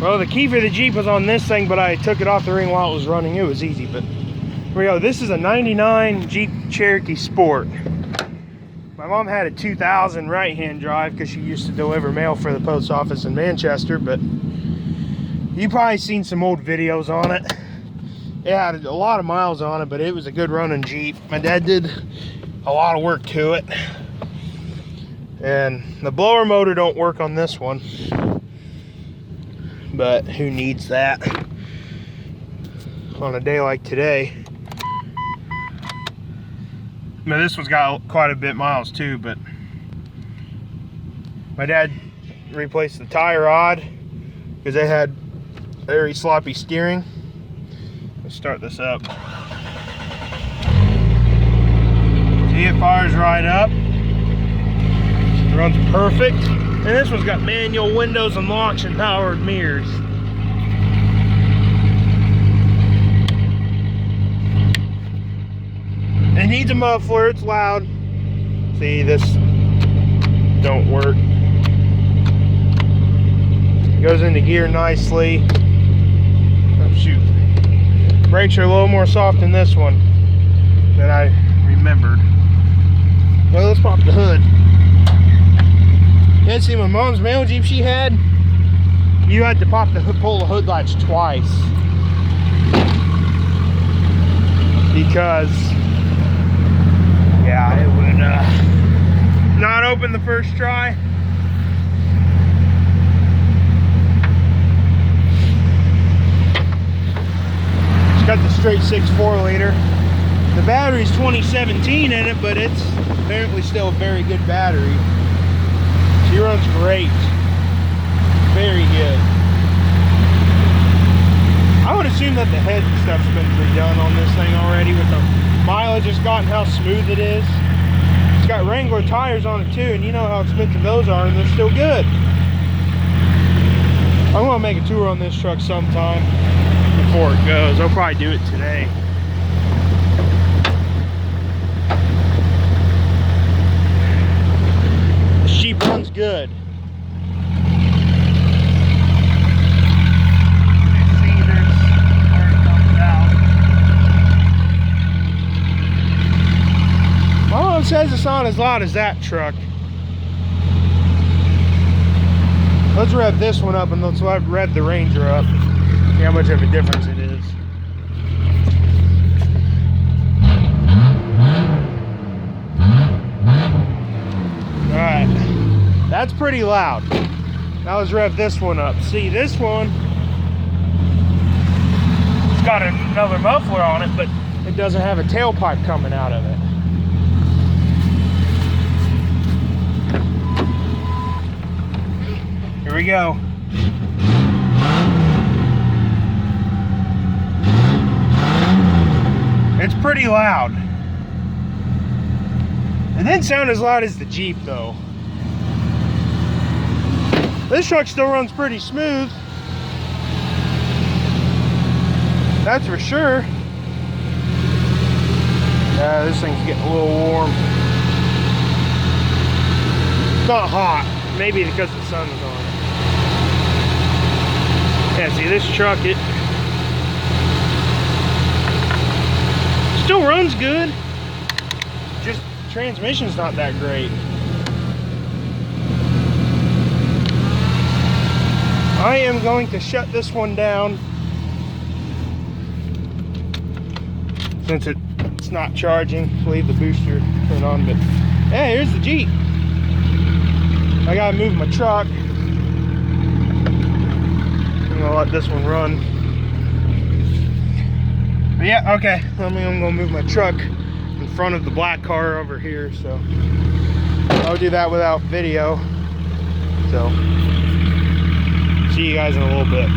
Well, the key for the Jeep was on this thing, but I took it off the ring while it was running. It was easy, but here we go. This is a 99 Jeep Cherokee Sport. My mom had a 2000 right-hand drive because she used to deliver mail for the post office in Manchester, but you've probably seen some old videos on it. It had a lot of miles on it, but it was a good running Jeep. My dad did a lot of work to it. And the blower motor don't work on this one, but who needs that on a day like today? Now this one's got quite a bit miles too, but my dad replaced the tie rod because they had very sloppy steering. Let's start this up. See, it fires right up. It runs perfect. And this one's got manual windows and locks and powered mirrors. It needs a muffler, it's loud. See, this don't work. It goes into gear nicely. Oh shoot. Brakes are a little more soft than this one than I remembered. Well, let's pop the hood. Yeah, see, my mom's mail Jeep she had, you had to pull the hood latch twice because, yeah, it would not open the first try. It's got the straight 6.4 liter. The battery's 2017 in it, but it's apparently still a very good battery. She runs great. Very good. I would assume that the head and stuff's been redone on this thing already with the mileage it's got and how smooth it is. It's got Wrangler tires on it too, and you know how expensive those are, and they're still good. I'm gonna make a tour on this truck sometime before it goes. I'll probably do it today. The Jeep runs good. My mom says it's not as loud as that truck. Let's rev this one up and let's rev the Ranger up. See how much of a difference it is. Alright, that's pretty loud. Now let's rev this one up. See, this one, it's got another muffler on it, but it doesn't have a tailpipe coming out of it. Here we go. It's pretty loud. It didn't sound as loud as the Jeep though. This truck still runs pretty smooth. That's for sure. Yeah, this thing's getting a little warm. It's not hot. Maybe because the sun is on it. Yeah, see this truck, it still runs good. Just transmission's not that great. I am going to shut this one down since it's not charging. Leave the booster turned on, but hey, here's the Jeep. I gotta move my truck. I'm gonna let this one run. But yeah, okay. I'm gonna move my truck in front of the black car over here, so I'll do that without video. So see you guys in a little bit.